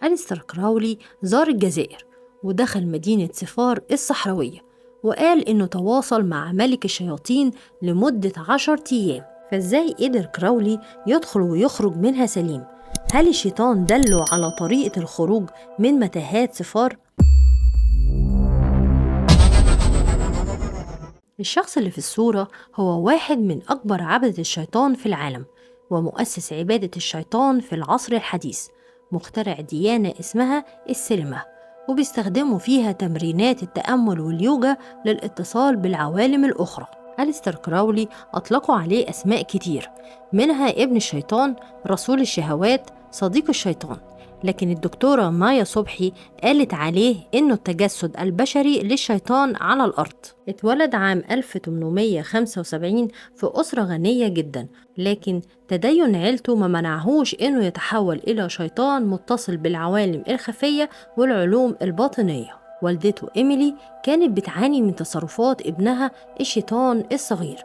أليستر كراولي زار الجزائر ودخل مدينة صفار الصحراوية، وقال إنه تواصل مع ملك الشياطين لمدة 10 أيام. فإزاي قدر كراولي يدخل ويخرج منها سليم؟ هل الشيطان دله على طريقة الخروج من متاهات صفار؟ الشخص اللي في الصورة هو واحد من أكبر عبدة الشيطان في العالم، ومؤسس عبادة الشيطان في العصر الحديث، مخترع ديانة اسمها السينما، وبيستخدموا فيها تمرينات التأمل واليوجا للاتصال بالعوالم الأخرى. أليستر كراولي أطلقوا عليه أسماء كتير، منها ابن الشيطان، رسول الشهوات، صديق الشيطان. لكن الدكتورة مايا صبحي قالت عليه إنه التجسد البشري للشيطان على الأرض. اتولد عام 1875 في أسرة غنية جدا، لكن تدين عيلته ما منعهوش إنه يتحول إلى شيطان متصل بالعوالم الخفية والعلوم الباطنية. والدته إيميلي كانت بتعاني من تصرفات ابنها الشيطان الصغير.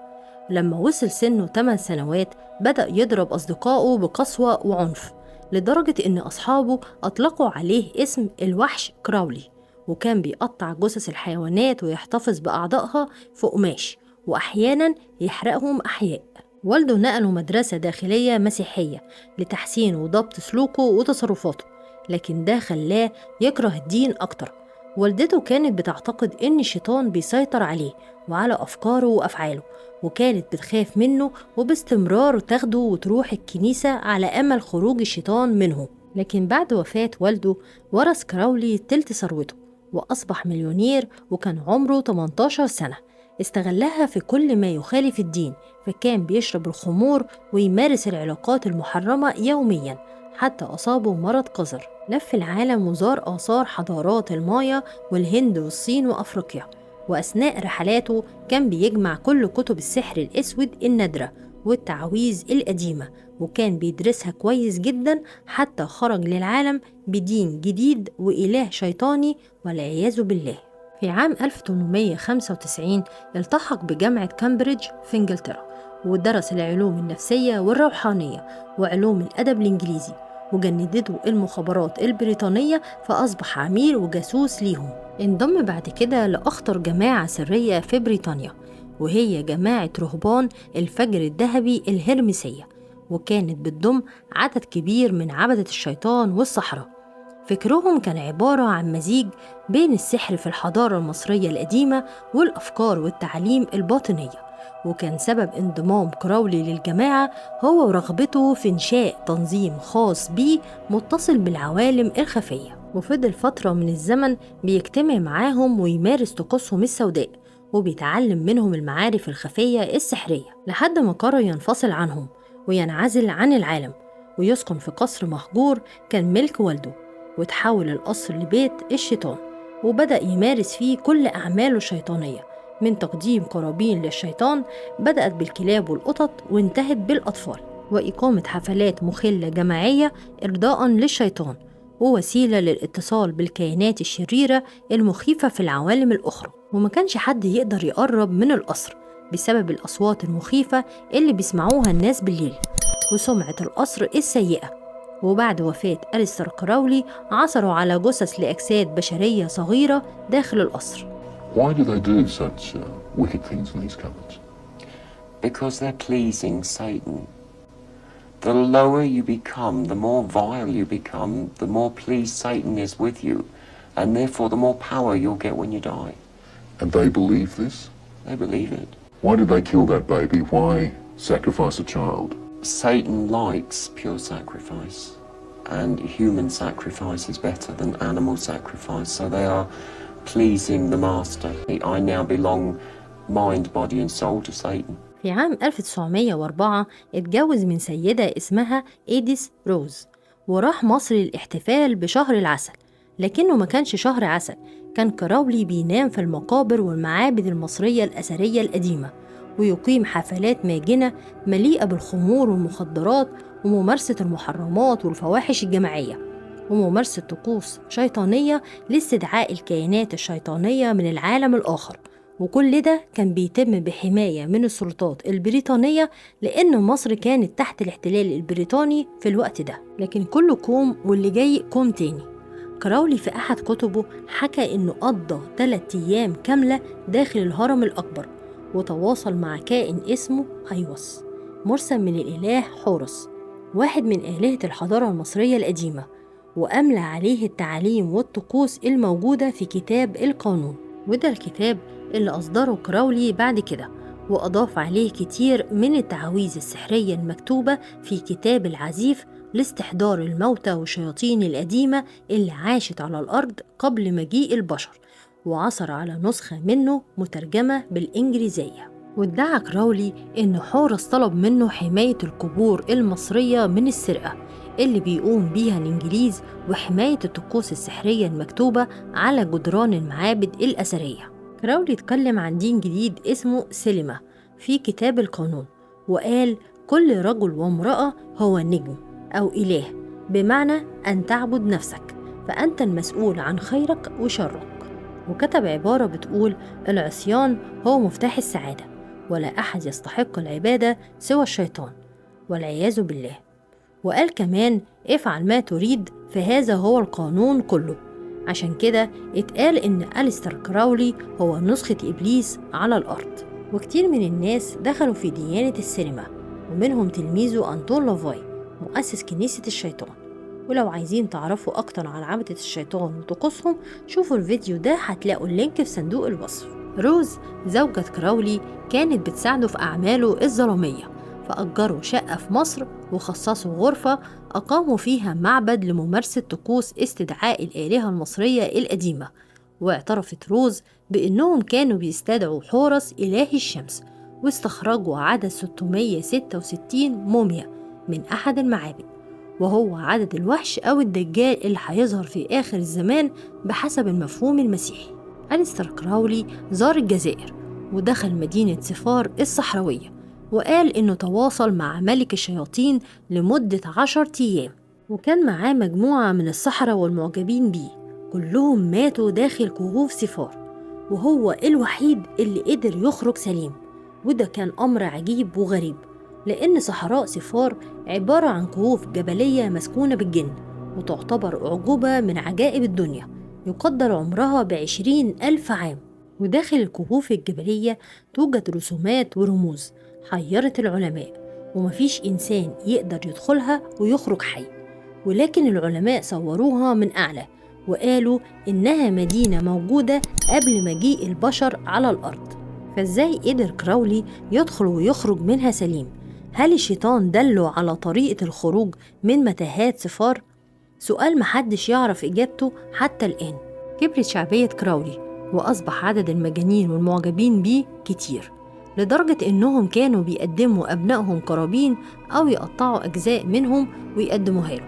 لما وصل سنه 8 سنوات بدأ يضرب أصدقائه بقسوة وعنف، لدرجة إن أصحابه أطلقوا عليه اسم الوحش كراولي، وكان بيقطع جثث الحيوانات ويحتفظ بأعضائها في قماش، وأحيانا يحرقهم أحياء. والده نقله مدرسة داخلية مسيحية لتحسين وضبط سلوكه وتصرفاته، لكن ده خلاه يكره الدين أكتر. والدته كانت بتعتقد إن الشيطان بيسيطر عليه وعلى أفكاره وأفعاله، وكانت بتخاف منه وباستمرار تاخده وتروح الكنيسة على أمل خروج الشيطان منه. لكن بعد وفاة والده ورث كراولي تلت ثروته وأصبح مليونير، وكان عمره 18 سنة. استغلها في كل ما يخالف الدين، فكان بيشرب الخمور ويمارس العلاقات المحرمة يوميا حتى أصابه مرض قذر. لف العالم وزار آثار حضارات المايا والهند والصين وأفريقيا، وأثناء رحلاته كان بيجمع كل كتب السحر الأسود النادرة والتعويذ القديمة، وكان بيدرسها كويس جدا حتى خرج للعالم بدين جديد وإله شيطاني والعياذ بالله. في عام 1895 التحق بجامعة كامبريدج في إنجلترا، ودرس العلوم النفسية والروحانية وعلوم الأدب الإنجليزي، وجندته المخابرات البريطانية فأصبح عميل وجاسوس ليهم. انضم بعد كده لأخطر جماعة سرية في بريطانيا، وهي جماعة رهبان الفجر الذهبي الهرمسية، وكانت بتضم عدد كبير من عبدة الشيطان والسحرة. فكرهم كان عبارة عن مزيج بين السحر في الحضارة المصرية القديمة والأفكار والتعليم الباطنية، وكان سبب انضمام كراولي للجماعة هو رغبته في إنشاء تنظيم خاص بيه متصل بالعوالم الخفية. وفضل فترة من الزمن بيجتمع معاهم ويمارس طقوسهم السوداء، وبيتعلم منهم المعارف الخفية السحرية، لحد ما قرر ينفصل عنهم وينعزل عن العالم ويسكن في قصر مهجور كان ملك والده، وتحول القصر لبيت الشيطان، وبدأ يمارس فيه كل أعماله الشيطانية، من تقديم قرابين للشيطان بدأت بالكلاب والقطط وانتهت بالأطفال، وإقامة حفلات مخلة جماعية إرضاء للشيطان ووسيلة للاتصال بالكيانات الشريرة المخيفة في العوالم الأخرى. وما كانش حد يقدر يقرب من القصر بسبب الأصوات المخيفة اللي بيسمعوها الناس بالليل وسمعة القصر السيئة. وبعد وفاة أليستر كراولي عثروا على جثث لأجساد بشرية صغيرة داخل القصر. Why do they do such wicked things in these cupboards? Because they're pleasing Satan. The lower you become, the more vile you become, the more pleased Satan is with you, and therefore the more power you'll get when you die. And they believe this? They believe it. Why did they kill that baby? Why sacrifice a child? Satan likes pure sacrifice, and human sacrifice is better than animal sacrifice, so they are pleasing the master. I now belong mind, body and soul to Satan. في عام 1904 اتجوز من سيدة اسمها إيديث روز، وراح مصر للاحتفال بشهر العسل، لكنه ما كانش شهر عسل، كان كراولي بينام في المقابر والمعابد المصرية الأثرية القديمة، ويقيم حفلات ماجنة مليئة بالخمور والمخدرات وممارسة المحرمات والفواحش الجماعية، وممارسة طقوس شيطانية لاستدعاء الكيانات الشيطانية من العالم الآخر، وكل ده كان بيتم بحماية من السلطات البريطانية، لأن مصر كانت تحت الاحتلال البريطاني في الوقت ده. لكن كله كوم واللي جاي كوم تاني. كراولي في أحد كتبه حكى إنه قضى 3 أيام كاملة داخل الهرم الأكبر، وتواصل مع كائن اسمه أيوس، مرسل من الإله حورس، واحد من آلهة الحضارة المصرية القديمة، وأملى عليه التعاليم والطقوس الموجودة في كتاب القانون. وده الكتاب اللي أصدره كراولي بعد كده، وأضاف عليه كتير من التعاويذ السحرية المكتوبة في كتاب العزيف لاستحضار الموتى والشياطين القديمة اللي عاشت على الأرض قبل مجيء البشر، وعثر على نسخة منه مترجمة بالإنجليزية. وادعى كراولي إن حورس طلب منه حماية القبور المصرية من السرقة اللي بيقوم بيها الإنجليز، وحماية الطقوس السحرية المكتوبة على جدران المعابد الأثرية. كراولي اتكلم عن دين جديد اسمه سلمة في كتاب القانون، وقال كل رجل وامرأة هو نجم أو إله، بمعنى أن تعبد نفسك، فأنت المسؤول عن خيرك وشرك. وكتب عبارة بتقول العصيان هو مفتاح السعادة، ولا أحد يستحق العبادة سوى الشيطان والعياذ بالله. وقال كمان افعل ما تريد، فهذا هو القانون كله. عشان كده اتقال إن أليستر كراولي هو نسخة إبليس على الأرض. وكتير من الناس دخلوا في ديانة السينما، ومنهم تلميذه أنطون لافاي مؤسس كنيسة الشيطان. ولو عايزين تعرفوا أكتر عن عبدة الشيطان وطقوسهم، شوفوا الفيديو ده، هتلاقوا اللينك في صندوق الوصف. روز زوجة كراولي كانت بتساعده في أعماله الظلامية، فأجروا شقة في مصر وخصصوا غرفة أقاموا فيها معبد لممارسة طقوس استدعاء الآلهة المصرية القديمة. واعترفت روز بأنهم كانوا بيستدعوا حورس إله الشمس، واستخرجوا عدد 666 موميا من أحد المعابد، وهو عدد الوحش أو الدجال اللي هيظهر في آخر الزمان بحسب المفهوم المسيحي. أليستر كراولي زار الجزائر ودخل مدينة صفار الصحراوية، وقال إنه تواصل مع ملك الشياطين لمدة 10 أيام، وكان معاه مجموعة من السحرة والمعجبين بيه، كلهم ماتوا داخل كهوف صفار، وهو الوحيد اللي قدر يخرج سليم. وده كان أمر عجيب وغريب، لأن صحراء صفار عبارة عن كهوف جبلية مسكونة بالجن، وتعتبر أعجوبة من عجائب الدنيا يقدر عمرها ب20,000 عام. وداخل الكهوف الجبلية توجد رسومات ورموز حيرت العلماء، ومفيش إنسان يقدر يدخلها ويخرج حي. ولكن العلماء صوروها من أعلى وقالوا إنها مدينة موجودة قبل مجيء البشر على الأرض. فإزاي قدر كراولي يدخل ويخرج منها سليم؟ هل الشيطان دله على طريقة الخروج من متاهات صفار؟ سؤال محدش يعرف إجابته حتى الآن. كبرت شعبية كراولي، وأصبح عدد المجانين والمعجبين بيه كتير، لدرجة إنهم كانوا بيقدموا أبنائهم قرابين أو يقطعوا أجزاء منهم ويقدموها له،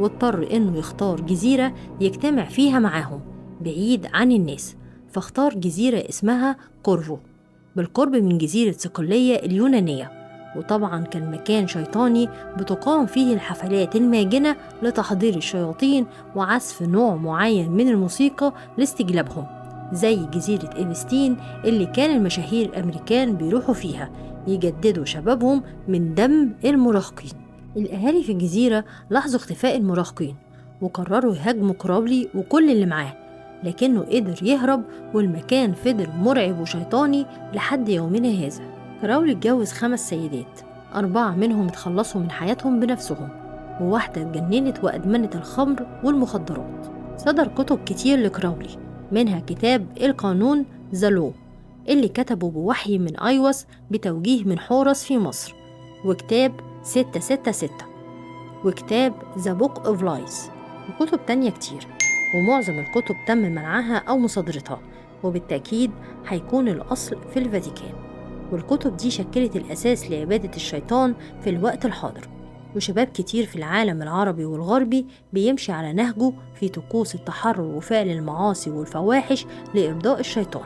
واضطر إنه يختار جزيرة يجتمع فيها معاهم بعيد عن الناس، فاختار جزيرة اسمها كورفو بالقرب من جزيرة صقلية اليونانية. وطبعا كان مكان شيطاني بتقام فيه الحفلات الماجنة لتحضير الشياطين وعزف نوع معين من الموسيقى لاستجلابهم، زي جزيرة إبستين اللي كان المشاهير الأمريكان بيروحوا فيها يجددوا شبابهم من دم المراهقين. الأهالي في الجزيرة لاحظوا اختفاء المراهقين وقرروا يهاجموا كراولي وكل اللي معاه، لكنه قدر يهرب، والمكان فضل مرعب وشيطاني لحد يومنا هذا. كراولي اتجوز 5 سيدات، 4 منهم اتخلصوا من حياتهم بنفسهم، وواحدة اتجننت وأدمنت الخمر والمخدرات. صدر كتب كتير لكراولي، منها كتاب القانون زالو اللي كتبه بوحي من أيوس بتوجيه من حورس في مصر، وكتاب 666، وكتاب The Book of Lies، وكتب تانية كتير. ومعظم الكتب تم منعها أو مصادرتها، وبالتأكيد هيكون الأصل في الفاتيكان. والكتب دي شكلت الأساس لعبادة الشيطان في الوقت الحاضر، وشباب كتير في العالم العربي والغربي بيمشي على نهجه في طقوس التحرر وفعل المعاصي والفواحش لإرضاء الشيطان.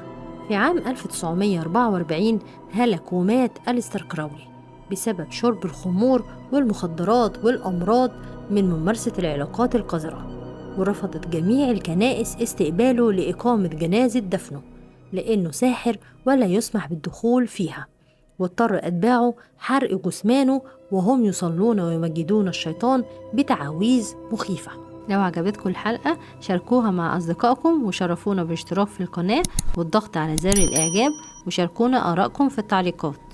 في عام 1944 هلك ومات أليستر كراولي بسبب شرب الخمور والمخدرات والأمراض من ممارسة العلاقات القذرة، ورفضت جميع الكنائس استقباله لإقامة جنازة دفنه لأنه ساحر ولا يسمح بالدخول فيها، واضطر أتباعه حرق جثمانه وهم يصلون ويمجدون الشيطان بتعاويذ مخيفة. لو عجبتكم الحلقة شاركوها مع أصدقائكم، وشرفونا بالاشتراك في القناة والضغط على زر الإعجاب، وشاركونا آرائكم في التعليقات.